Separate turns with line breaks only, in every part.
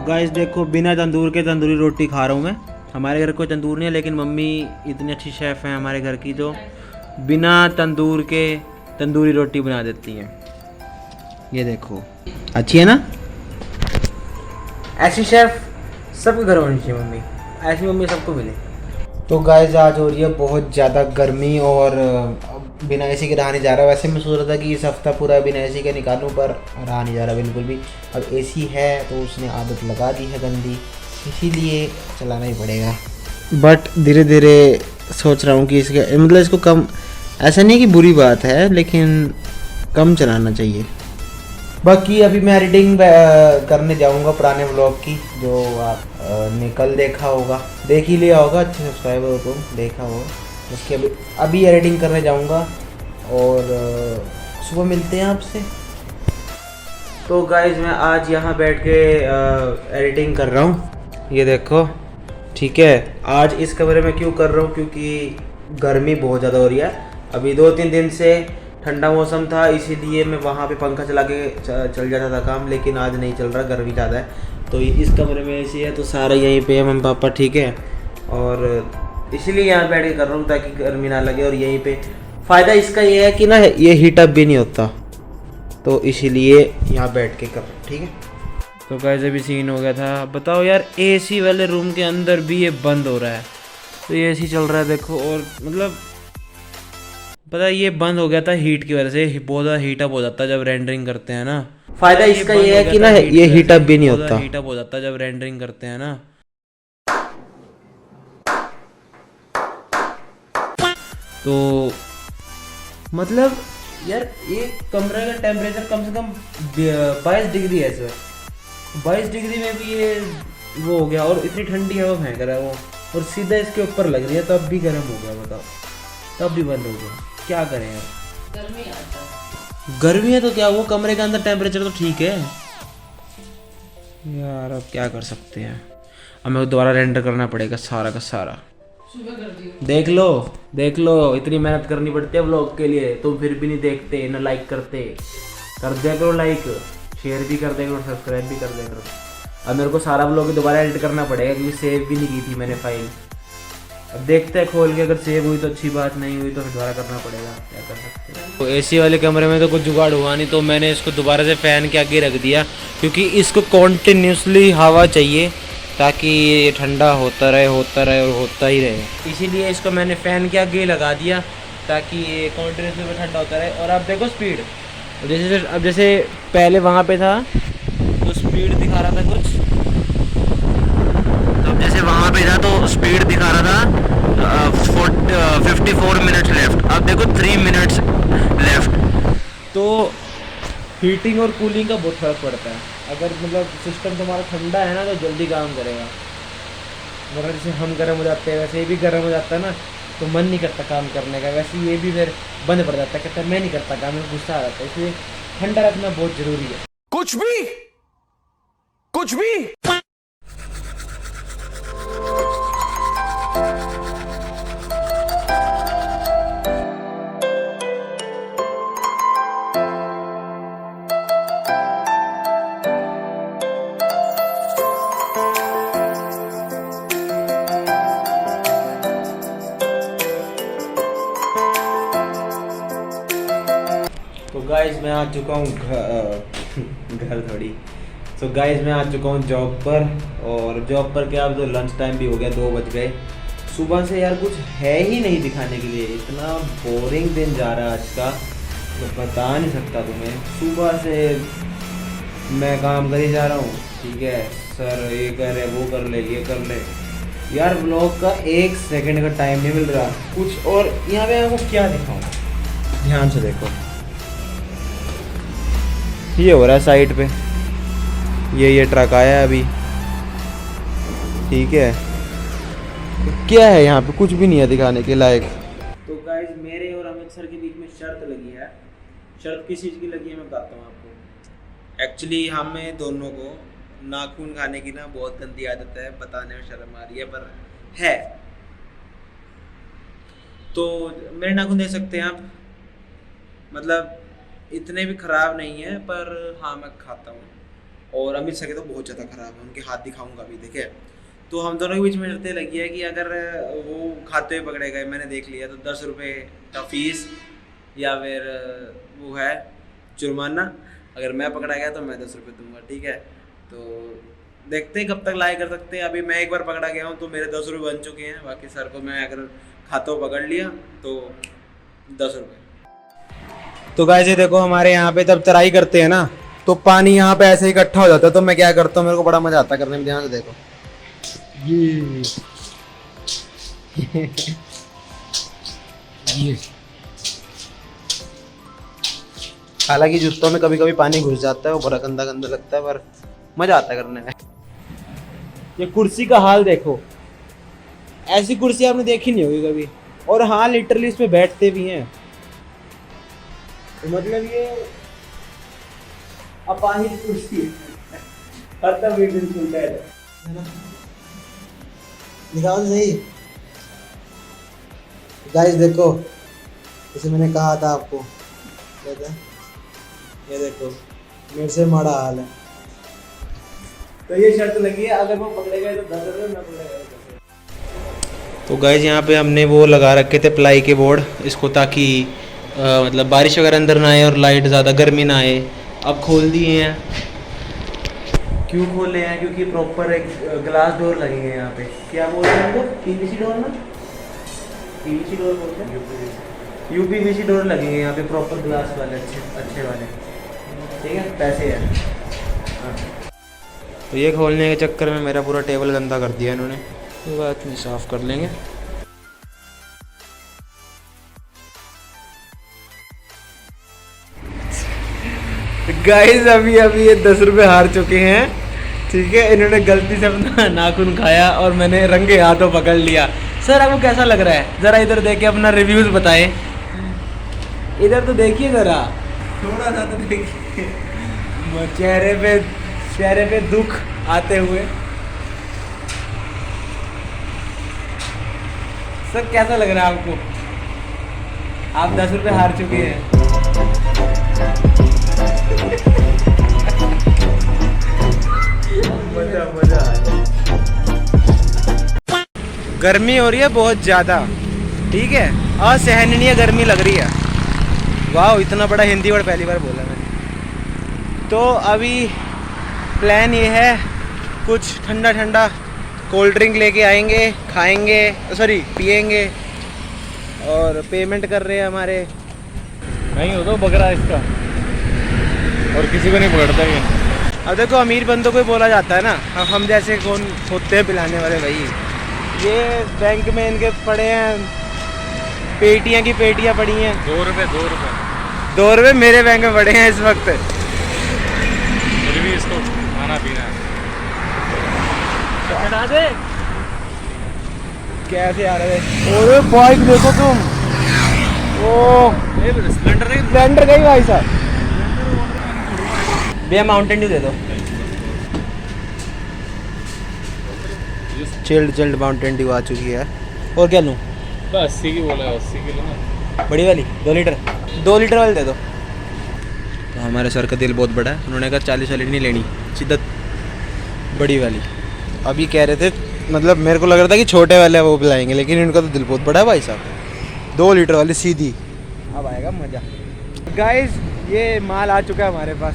Guys देखो, बिना तंदूर के तंदूरी रोटी खा रहा हूँ मैं। हमारे घर कोई तंदूर नहीं है, लेकिन मम्मी इतनी अच्छी शेफ़ हैं हमारे घर की, जो बिना तंदूर के तंदूरी रोटी बना देती हैं। ये देखो, अच्छी है ना? ऐसी शेफ़ सबके घर होनी चाहिए मम्मी, ऐसी मम्मी सबको मिले। तो गाइस आज हो रही है बहुत ज़्यादा गर्मी और बिना एसी के रहा नहीं जा रहा। वैसे मैं सोच रहा था कि इस हफ्ता पूरा बिना एसी के निकालूं, पर रहा नहीं जा रहा बिल्कुल भी। अब एसी है तो उसने आदत लगा दी है गंदी, इसीलिए चलाना ही पड़ेगा। बट धीरे धीरे सोच रहा हूँ कि इसके मतलब इसको कम, ऐसा नहीं कि बुरी बात है, लेकिन कम चलाना चाहिए। बाकी अभी मैं एडिटिंग करने जाऊंगा पुराने व्लॉग की, जो आप ने कल देखा होगा, देख ही लिया होगा, अच्छे सब्सक्राइबर हो तो देखा होगा। उसके अभी एडिटिंग करने जाऊंगा और सुबह मिलते हैं आपसे। तो गाइज मैं आज यहाँ बैठ के एडिटिंग कर रहा हूँ, ये देखो, ठीक है। आज इस कमरे में क्यों कर रहा हूँ, क्योंकि गर्मी बहुत ज़्यादा हो रही है। अभी 2-3 दिन से ठंडा मौसम था, इसीलिए मैं वहाँ पे पंखा चला के चल जाता था काम, लेकिन आज नहीं चल रहा, गर्मी ज़्यादा है। तो इस कमरे में एसी है, तो सारे यहीं पे है, मम्मी पापा, ठीक है। और इसीलिए यहाँ बैठ के कर रहा हूँ ताकि गर्मी ना लगे। और यहीं पे फ़ायदा इसका ये है कि ना, ये हीटअप भी नहीं होता, तो इसीलिए यहाँ बैठ के कर रहा हूँ, ठीक है। तो कैसे भी सीन हो गया था, बताओ यार, एसी वाले रूम के अंदर भी ये बंद हो रहा है, तो ये एसी चल रहा है देखो। और मतलब पता है, ये बंद हो गया था हीट की वजह से, बहुत ज़्यादा हीटअप हो जाता है जब रेंडरिंग करते हैं ना। फायदा इसका ये है कि ना, ये हीटअप भी नहीं होता, हीटअप हो जाता है जब रेंडरिंग करते हैं ना। तो मतलब यार, ये कमरे का टेम्परेचर कम से कम 22 डिग्री है सर। 22 डिग्री में भी ये वो हो गया, और इतनी ठंडी हवा फेंक रहा है वो, और सीधा इसके ऊपर लग रही है, तब भी गर्म हो गया। बताओ, तब भी बंद हो गया, क्या करें यार। गर्मी है तो क्या, वो कमरे के अंदर टेम्परेचर तो ठीक है यार, अब क्या कर सकते हैं। अब मेरे को दोबारा रेंडर करना पड़ेगा सारा का सारा। देख लो देख लो, इतनी मेहनत करनी पड़ती है व्लॉग के लिए, तुम फिर भी नहीं देखते, ना लाइक करते। कर दिया करो लाइक, शेयर भी कर दिया करो, सब्सक्राइब भी कर दिया करो। अब मेरे को सारा व्लॉग दोबारा एडिट करना पड़ेगा, क्योंकि सेव भी नहीं की थी मैंने फाइल। अब देखते हैं खोल के, अगर सेव हुई तो अच्छी बात, नहीं हुई तो फिर दोबारा करना पड़ेगा, क्या कर सकते हैं। तो एसी वाले कमरे में तो कुछ जुगाड़ हुआ नहीं, तो मैंने इसको दोबारा से फ़ैन के आगे रख दिया, क्योंकि इसको कॉन्टिन्यूसली हवा चाहिए, ताकि ये ठंडा होता रहे और होता ही रहे। इसीलिए इसको मैंने फ़ैन के आगे लगा दिया, ताकि ये कॉन्टिन्यूसली ठंडा होता रहे। और आप देखो स्पीड, अब जैसे पहले वहाँ पे था तो स्पीड दिखा रहा था कुछ, तो जैसे वहाँ पे था तो स्पीड दिखा रहा था 54 मिनट्स लेफ्ट, अब देखो 3 मिनट्स लेफ्ट। तो हीटिंग और कूलिंग का बहुत फर्क पड़ता है। अगर मतलब सिस्टम तुम्हारा ठंडा है ना, तो जल्दी काम करेगा, वरना जैसे हम गर्म हो जाते हैं, वैसे ये भी गर्म हो जाता है ना, तो मन नहीं करता काम करने का। वैसे ये भी फिर बंद पड़ जाता है, कहता है मैं नहीं करता काम, में गुस्सा आ जाता है। इसलिए ठंडा रखना बहुत ज़रूरी है। कुछ भी तो गाइज मैं आ चुका हूँ घर थोड़ी। तो गाइज मैं आ चुका हूँ जॉब पर, और जॉब पर क्या, अब तो लंच टाइम भी हो गया, 2 बज गए। सुबह से यार कुछ है ही नहीं दिखाने के लिए, इतना बोरिंग दिन जा रहा है आज का, तो बता नहीं सकता तुम्हें। सुबह से मैं काम कर ही जा रहा हूँ, ठीक है, सर ये कर रहे, वो कर ले, ये कर ले यार। व्लॉग का 1 सेकंड का टाइम नहीं मिल रहा कुछ। और यहाँ पे आपको क्या दिखाऊँ, ध्यान से देखो, ये हो रहा है साइड पे, ये ट्रक आया है अभी, ठीक है। क्या है यहाँ पे, कुछ भी नहीं है दिखाने के लायक। तो गाइज मेरे और अमित सर के बीच में शर्त लगी है। शर्त किस चीज़ की लगी है मैं बताता हूँ आपको। एक्चुअली हमें दोनों को नाखून खाने की ना बहुत गंदी आदत है, बताने में शर्म आ रही है पर है। तो मेरे नाखून देख सकते हैं आप, मतलब इतने भी ख़राब नहीं है, पर हाँ मैं खाता हूँ। और अमित सर के तो बहुत ज़्यादा ख़राब है, उनके हाथ दिखाऊंगा अभी, देखे। तो हम दोनों के बीच में शर्तें लगी है कि अगर वो खाते हुए पकड़े गए, मैंने देख लिया, तो 10 रुपये का फीस या फिर वो है जुर्माना। अगर मैं पकड़ा गया तो मैं 10 रुपये दूंगा, ठीक है। तो देखते हैं कब तक लाई कर सकते हैं। अभी मैं एक बार पकड़ा गया हूँ तो मेरे 10 रुपये बन चुके हैं। बाकी सर को मैं अगर खाते हुए पकड़ लिया तो 10 रुपये। तो गाइस ये देखो, हमारे यहाँ पे जब चराई करते हैं ना तो पानी यहाँ पे ऐसे इकट्ठा हो जाता है, तो मैं क्या करता हूँ, मेरे को बड़ा मजा आता है करने में। ध्यान से देखो ये ये हालांकि जूतों में कभी कभी पानी घुस जाता है, वो बड़ा गंदा गंदा लगता है, पर मजा आता है करने में। ये कुर्सी का हाल देखो, ऐसी कुर्सी आपने देखी नहीं होगी कभी। और हाँ, लिटरली इसमें बैठते भी हैं, तो मतलब ये अपाहिज कुर्सी है। हर तब वीडियो सुनता है ना, दिखाओ तो सही। गाइस देखो, जैसे मैंने कहा था आपको, क्या था, ये देखो मेरे से माड़ा हाल है। तो ये शर्त लगी है, अगर वो पकड़े गए तो 10 रुपये, मैं पकड़े गए तो। तो गाइस यहाँ पे हमने वो लगा रखे थे प्लाई के बोर्ड, इसको ताकि मतलब बारिश वगैरह अंदर ना आए और लाइट ज़्यादा गर्मी ना आए। अब खोल दिए हैं। क्यों खोले हैं? क्योंकि प्रॉपर एक ग्लास डोर लगेंगे यहाँ पे। क्या बोलते हैं हमको? पीवीसी डोर ना, पीवीसी डोर बोलते हैं, यूपीवीसी डोर लगेंगे यहाँ पे, प्रॉपर ग्लास वाले, अच्छे वाले, ठीक है। पैसे हैं। हाँ। तो ये खोलने के चक्कर में मेरा पूरा टेबल गंदा कर दिया इन्होंने, तो बात नहीं, साफ़ कर लेंगे। गाइस अभी ये 10 रुपये हार चुके हैं, ठीक है। इन्होंने गलती से अपना नाखून खाया और मैंने रंगे हाथों पकड़ लिया। सर आपको कैसा लग रहा है? ज़रा इधर देखिए, अपना रिव्यूज़ बताएं। इधर तो देखिए ज़रा, थोड़ा सा तो देखिए, चेहरे पे दुख आते हुए। सर कैसा लग रहा है आपको? आप 10 रुपये हार चुके हैं। मजा गर्मी हो रही है बहुत ज़्यादा, ठीक है, असहनीय गर्मी लग रही है। वाह, इतना बड़ा हिंदी वर्ड पहली बार बोला मैंने। तो अभी प्लान ये है, कुछ ठंडा ठंडा कोल्ड ड्रिंक लेके आएंगे, खाएंगे, सॉरी पिएंगे। और पेमेंट कर रहे हैं हमारे,
नहीं हो तो बकरा इसका, और किसी को नहीं पकड़ता ये।
अब देखो, अमीर बंदों को बोला जाता है ना, हम जैसे कौन होते हैं पिलाने वाले भाई। ये बैंक में इनके पड़े हैं, पेटियां की पेटियां पड़ी हैं।
2 रुपये
2 रुपये मेरे बैंक में पड़े हैं इस वक्त।
फिर भी इसको खाना पीना है। हटा दे,
कैसे आ रहे हैं? ओए बाइक देखो तुम, ओ स्प्लेंडर गई भाई साहब। भैया माउंटेन ड्यू दे दो, चिल्ड माउंटेन ड्यू आ चुकी है। और क्या लूँ?
80 की बोला है, 80 की लेना,
बड़ी वाली 2 लीटर वाली दे दो। तो हमारे सर का दिल बहुत बड़ा है, उन्होंने कहा 40 वाली नहीं लेनी, सीधा बड़ी वाली। अभी कह रहे थे, मतलब मेरे को लग रहा था कि छोटे वाले वो पिलाएंगे, लेकिन इनका तो दिल बहुत बड़ा है भाई साहब। 2 लीटर वाली सीधी, अब आएगा मज़ा। गाइस ये माल आ चुका है हमारे पास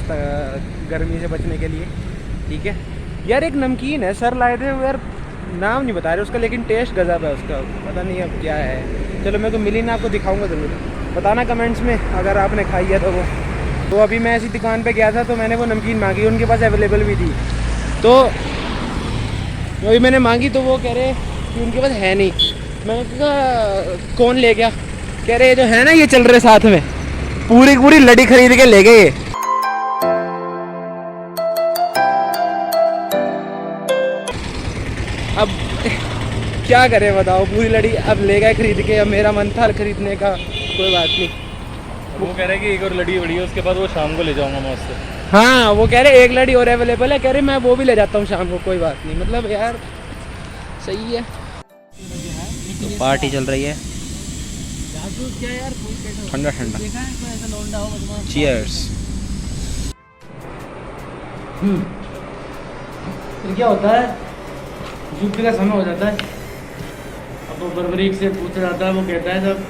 गर्मी से बचने के लिए, ठीक है। यार एक नमकीन है, सर लाए थे यार, नाम नहीं बता रहे उसका, लेकिन टेस्ट गजब है उसका, पता नहीं अब क्या है। चलो मेरे को मिली ना, आपको दिखाऊंगा ज़रूर, बताना कमेंट्स में अगर आपने खाई है तो वो। तो अभी मैं ऐसी दुकान पे गया था, तो मैंने वो नमकीन मांगी, उनके पास अवेलेबल भी थी। तो अभी मैंने मांगी तो वो कह रहे कि उनके पास है नहीं। मैंने कहा कौन ले गया? कह रहे जो है ना ये चल रहे साथ में, पूरी लड़ी खरीद के ले गए ये। अब क्या करें बताओ, पूरी लड़ी अब ले गए खरीद के। अब मेरा मन था खरीदने का, कोई बात नहीं।
वो कह रहे कि एक और लड़ी बड़ी है, उसके बाद वो शाम को ले जाऊंगा मैं उससे।
हाँ वो कह रहे एक लड़ी और अवेलेबल है, कह रहे मैं वो भी ले जाता हूँ शाम को, कोई बात नहीं। मतलब यार सही है। तो पार्टी चल रही है, ठंडा ठंडा। चीयर्स।
फिर क्या होता है, युद्ध का समय हो जाता है। अब वो बर्बरीक से पूछा जाता है, वो कहता है जब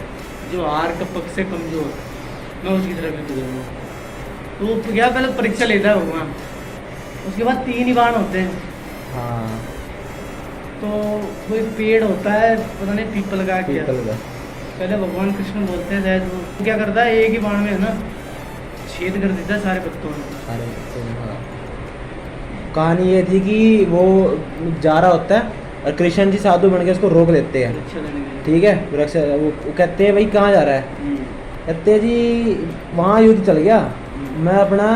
जो हार का पक्ष से कमजोर, मैं उसकी तरफ युद्ध करूँगा। तो वो क्या पहले परीक्षा लेता है भगवान, उसके बाद 3 ही बाण होते हैं।
हाँ
तो कोई पेड़ होता है, पता नहीं पीपल का क्या,
पीपल का।
पहले भगवान कृष्ण बोलते हैं शायद, वो क्या करता है एक ही बाण में है ना छेद कर देता है सारे पत्तों में।
अरे हाँ। कहानी ये थी कि वो जा रहा होता है और कृष्ण जी साधु बन के उसको रोक लेते हैं।
परीक्षा लेने के लिए।
ठीक है, वृक्ष वो कहते हैं भाई कहाँ जा रहा है, कहते हैं जी वहाँ युद्ध चल गया, मैं अपना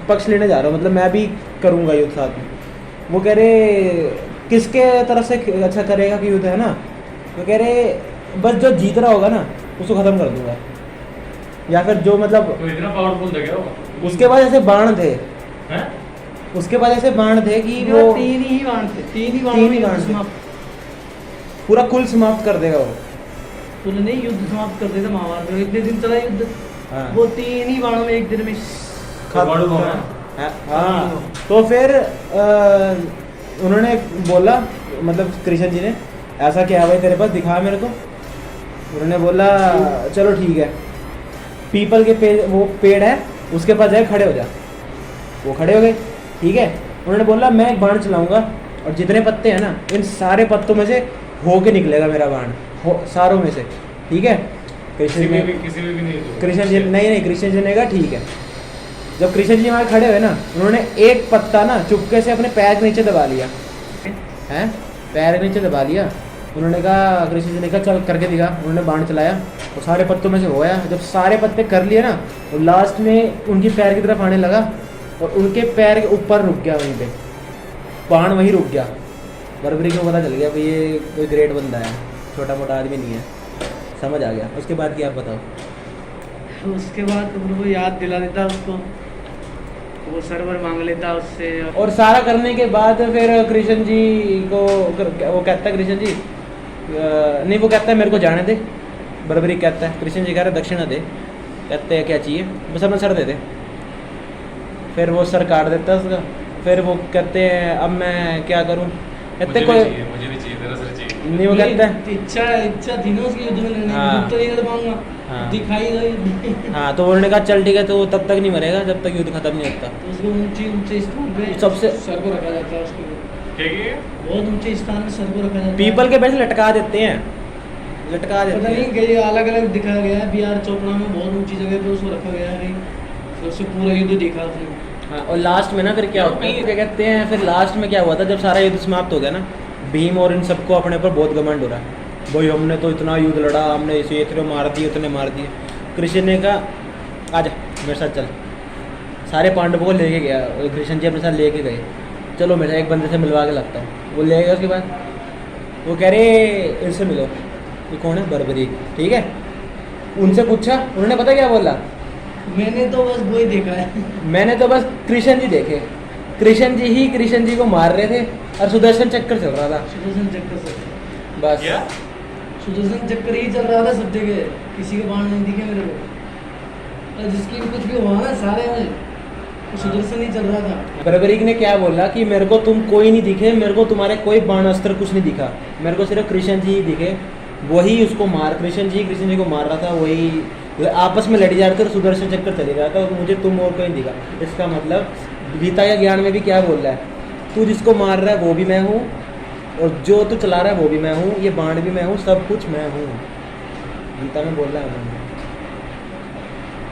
पक्ष लेने जा रहा हूँ, मतलब मैं भी करूँगा युद्ध साथ में। वो कह रहे किसके तरफ से अच्छा करेगा कि युद्ध है ना, वो कह रहे बस जो जीत रहा होगा ना उसको ख़त्म कर दूंगा, या फिर जो मतलब
तो इतना पावरफुल था क्या वो?
उसके बाद ऐसे बाण थे,
हैं?
उसके बाद ऐसे बाण थे कि
वो
वो
3 ही बाण थे, 3 ही बाण
तीन ही
में
बाण
युद्ध
थे।
समाप्त।
पूरा कुल समाप्त कर देगा वो।
तूने नहीं युद्ध समाप्त कर देता महाभारत में, इतने दिन चला युद्ध,
हाँ।
वो 3 ही बाणों में एक दिन में
परमाणु बम है?
हाँ। तो फिर उन्होंने बोला, मतलब कृष्ण जी ने, ऐसा क्या है भाई तेरे पास, दिखा मेरे को। उन्होंने बोला चलो ठीक है, पीपल के पेड़, वो पेड़ है उसके पास जाए खड़े हो जा। वो खड़े हो गए, ठीक है। उन्होंने बोला मैं एक बाण चलाऊंगा और जितने पत्ते हैं ना इन सारे पत्तों में से हो के निकलेगा मेरा बाण, हो सारों में से, ठीक है। कृष्ण जी
किसी में भी नहीं तो।
कृष्ण जी नहीं, कृष्ण जी ने कहा ठीक है। जब कृष्ण जी वहाँ खड़े हुए ना, उन्होंने एक पत्ता ना चुपके से अपने पैर के नीचे दबा लिया, हैं, पैर के नीचे दबा लिया। उन्होंने कहा, कृष्ण जी ने कहा चल करके दिखा। उन्होंने बाण चलाया और सारे पत्तों में से हो गया। जब सारे पत्ते कर लिए ना, तो लास्ट में उनकी पैर की तरफ आने लगा और उनके पैर के ऊपर रुक गया, वहीं पे बाण वहीं रुक गया। बर्बरी को पता चल गया भाई ये कोई ग्रेट बंदा है, छोटा मोटा आदमी नहीं है, समझ आ गया। उसके बाद क्या आप बताओ?
तो उसके बाद वो याद दिला देता उसको, वो सर्वर मांग लेता उससे।
और सारा करने के बाद फिर कृष्ण जी को वो कहता है, कृष्ण जी नहीं, वो कहता है मेरे को जाने दे। बर्बरी कहता है, कृष्ण जी कह रहे दक्षिणा दे। कहते हैं क्या चाहिए, बस अपना सर दे दे। फिर वो सर काट देता है उसका। फिर वो कहते हैं अब मैं क्या करूं, कहते कोई
मुझे भी चाहिए तेरा सर चाहिए।
नहीं, वो कहता है
इच्छा थी ना उसकी युद्ध में लड़ने की,
हाँ।
युद्ध तो नहीं लड़ पाऊंगा,
हाँ।
दिखाई गई।
हाँ। तो उन्होंने कहा चल ठीक है, तो वो तब तक नहीं मरेगा जब तक युद्ध खत्म नहीं होता।
तो उसको ऊंचे स्थान पे
सबसे
सर को रखा जाता है, उसके
क्या
बहुत ऊंचे स्थान पे सर को रखा जाता है।
पीपल के पेड़ से लटका देते हैं, लटका
पता
देते
नहीं
हैं।
कि ये अलग अलग दिखाया गया है, बिहार चोपड़ा में बहुत ऊंची जगह पे उसको रखा गया है कहीं, तो उससे पूरा युद्ध देखा उसने।
हाँ। और लास्ट में ना फिर क्या होता है, क्या कहते हैं, फिर लास्ट में क्या हुआ था, जब सारा युद्ध समाप्त हो गया ना, भीम और इन सबको अपने पर बहुत घमंड हो रहा है, भाई हमने तो इतना युद्ध लड़ा, हमने इसे इतने मार दिए, उतने मार दिए। कृष्ण ने कहा आजा मेरे साथ चल। सारे पांडवों को लेके गया, और कृष्ण जी अपने साथ लेके गए, चलो मेरे एक बंदे से मिलवा के लगता हूँ। वो ले गया, उसके बाद वो कह रहे इनसे मिलो, ये कौन है, बर्बरी, ठीक है। उनसे पूछा, उन्होंने पता क्या बोला,
मैंने तो बस वही देखा है।
मैंने तो बस कृष्ण जी देखे, कृष्ण जी ही कृष्ण जी को मार रहे थे और सुदर्शन चक्कर चल रहा था
सुदर्शन चक्कर से,
बस।
क्या?
सुदर्शन चक्कर ही चल रहा था सब जगह, किसी के बाण नहीं दिखे मेरे को, और जिसकी भी कुछ भी हुआ ना सारे में वो सुदर्शन ही चल रहा था।
बर्बरीक ने क्या बोला कि मेरे को तुम कोई नहीं दिखे, मेरे को तुम्हारे कोई बाण अस्त्र कुछ नहीं दिखा, मेरे को सिर्फ कृष्ण जी ही दिखे, वही उसको मार, कृष्ण जी को मार रहा था, वही आपस में लड़ी जा रहे थे और सुदर्शन चक्कर चले रहा था, और मुझे तुम और कोई नहीं दिखा। इसका मतलब गीता के ज्ञान में भी क्या बोल रहा है, तू जिसको मार रहा है वो भी मैं हूँ, और जो तू चला रहा है वो भी मैं हूँ, ये बाण भी मैं हूँ, सब कुछ मैं हूँ। गीता में बोल रहा है उन्होंने।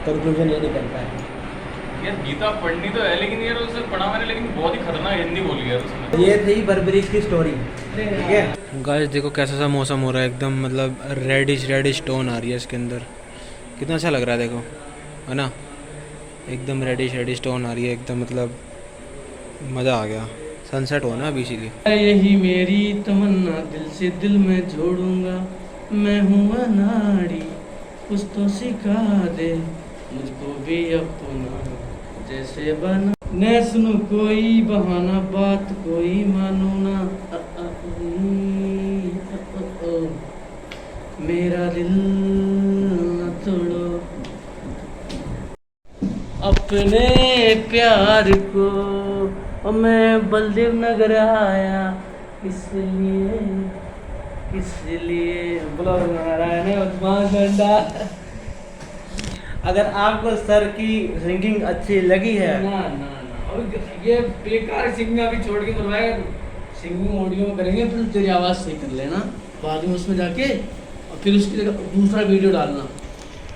कंक्लूजन ये निकलता है।
यार गीता पढ़नी तो है, लेकिन यार उसे पढ़ा मैंने, लेकिन बहुत ही खतरनाक हिंदी बोली यार उसमें।
ये थी बर्बरीक की स्टोरी, ठीक है। गाइस देखो कैसा सा मौसम हो रहा है, एकदम मतलब रेडिश टोन आ रही है इसके अंदर, कितना अच्छा लग रहा है देखो, है ना, एकदम रेडिश टोन आ रही है एकदम, मतलब मज़ा आ गया। सनसेट हो ना अभी इसीलिए।
यही मेरी तमन्ना दिल से दिल में जोड़ूंगा, मैं हूँ अनाड़ी, कुछ तो सिखा दे मुझको भी अपना जैसे बना, न सुनू कोई बहाना, बात कोई मानू ना, मेरा दिल न तोड़ो, अपने प्यार को और मैं बलदेव नगर आया इसलिए ब्लॉग बना रहा है ना 5 घंटा।
अगर आपको सर की सिंगिंग अच्छी लगी है
ना ना ना और ये बेकार सिंगिंग अभी छोड़ के करवाएगा तो सिंगिंग ऑडियो में करेंगे, फिर तेरी आवाज़ सही कर लेना बाद में उसमें जाके, और फिर उसकी जगह दूसरा वीडियो डालना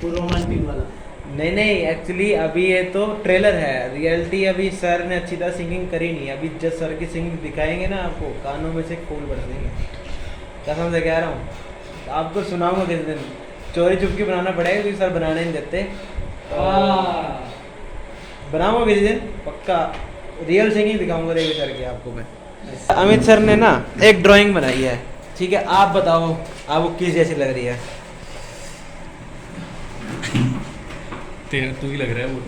वो रोमांटिक वाला।
नहीं नहीं, एक्चुअली अभी ये तो ट्रेलर है, रियलिटी अभी सर ने अच्छी तरह सिंगिंग करी नहीं। अभी जब सर की सिंगिंग दिखाएंगे ना आपको, कानों में से फूल बरसेंगे, कसम से कह रहा हूँ। आपको सुनाऊंगा किस दिन, चोरी चुपके बनाना पड़ेगा क्योंकि सर बनाने नहीं देते। बनाऊंगा किसी दिन पक्का, रियल सिंगिंग दिखाऊंगा रेवी सर की आपको मैं। अमित सर ने ना एक ड्राइंग बनाई है, ठीक है, आप बताओ आपको किस जैसी लग रही है?
तेरा तू ही लग रहा है वो।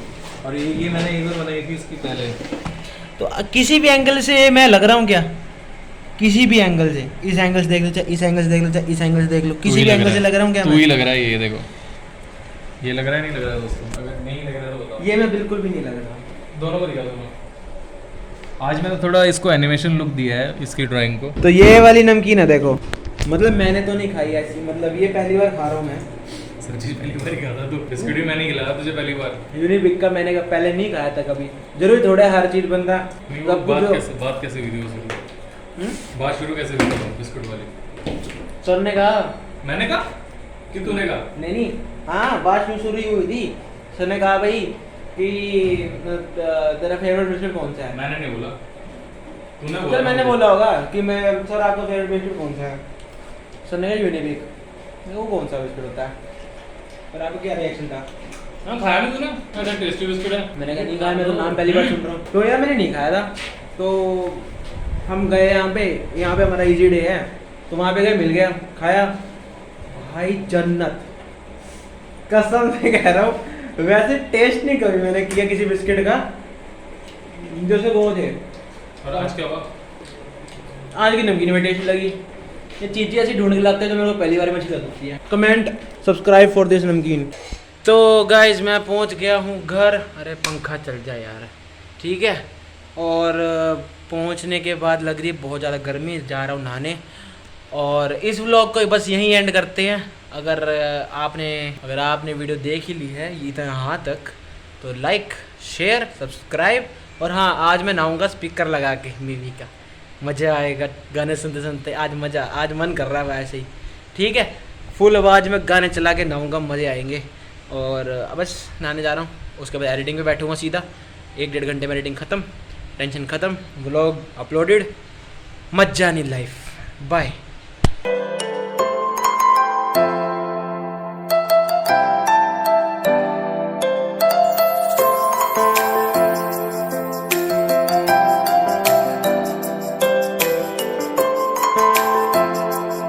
और ये मैंने एक बार बनाई थी इसकी पहले।
तो किसी भी एंगल से मैं लग रहा हूँ क्या? किसी भी एंगल से, इस एंगल से देख लो, चाहे इस एंगल से देख लो, चाहे इस एंगल से देख लो, किसी भी एंगल से लग रहा हूँ क्या?
तू ही लग रहा है, ये देखो, ये लग रहा है नहीं लग रहा है दोस्तों? अगर नहीं लग रहा है तो बताओ।
ये मैं बिल्कुल भी नहीं लग रहा।
दोनों को दिखा दोनों। आज मैंने थोड़ा इसको एनिमेशन लुक दिया है इसकी ड्राइंग को।
तो ये वाली नमकीन है देखो, मतलब मैंने तो नहीं खाई ऐसी, मतलब ये पहली बार खा रहा हूँ मैं।
सच्ची पहली बार ही खा था तू? बिस्किट भी मैंने खिलाया तुझे पहली बार।
यूनिबिक का मैंने पहले नहीं खाया था कभी। जरूरी थोड़ा है हर चीज बंदा
नहीं, वो बात कैसे वीडियो शुरू बात शुरू कैसे हुई बिस्कुट वाली?
सर ने कहा,
मैंने कहा कि तूने कहा?
नहीं, हाँ बात शुरू ही हुई थी। सर ने कहा भाई कि तेरा फेवरेट बिस्कुट कौन सा है?
मैंने नहीं बोला, तूने
सर
बोला।
मैंने बोला होगा कि मैं, सर आपका फेवरेट बिस्कुट कौन सा है? सर ने कहा यूनिबिक। वो कौन सा बिस्कुट होता है? और आपका क्या रिएक्शन था?
हाँ खाया नहीं तूने? ऐसा टेस्टी बिस्कुट है।
मैंने कहा नहीं खाया, मैं तो नाम पहली बार सुन रहा हूँ। तो यार मैंने नहीं खाया था, तो हम गए यहाँ पे हमारा इजी डे है, तो वहाँ पे गए, मिल गया, खाया, भाई जन्नत, कसम से कह रहा हूँ। वैसे टेस्ट नहीं कभी मैंने किया किसी बिस्किट का जैसे वो थे।
और आज क्या हुआ?
आज की नमकीन में टेस्ट लगी। ये चीज़ें ऐसी ढूंढ के लाते हैं जो मेरे को पहली बार में अच्छी लगती है। कमेंट सब्सक्राइब फॉर दिस नमकीन। तो गाइज मैं पहुंच गया हूं घर। अरे पंखा चल जाए यार, ठीक है। और पहुंचने के बाद लग रही है बहुत ज़्यादा गर्मी, जा रहा हूं नहाने। और इस व्लॉग को बस यहीं एंड करते हैं। अगर आपने वीडियो देख ही ली है इतना यहाँ तक, तो लाइक शेयर सब्सक्राइब। और हाँ, आज मैं नहाऊंगा स्पीकर लगा के मीवी का, मज़ा आएगा गाने सुनते सुनते। आज मन कर रहा है वैसे ही, ठीक है। फुल आवाज़ में गाने चला के नहाऊंगा, मज़े आएंगे। और बस नहाने जा रहा हूँ, उसके बाद एडिटिंग पे बैठूँगा सीधा। 1-1.5 घंटे में एडिटिंग ख़त्म, टेंशन ख़त्म, व्लॉग अपलोडेड, मजा नहीं लाइफ। बाय।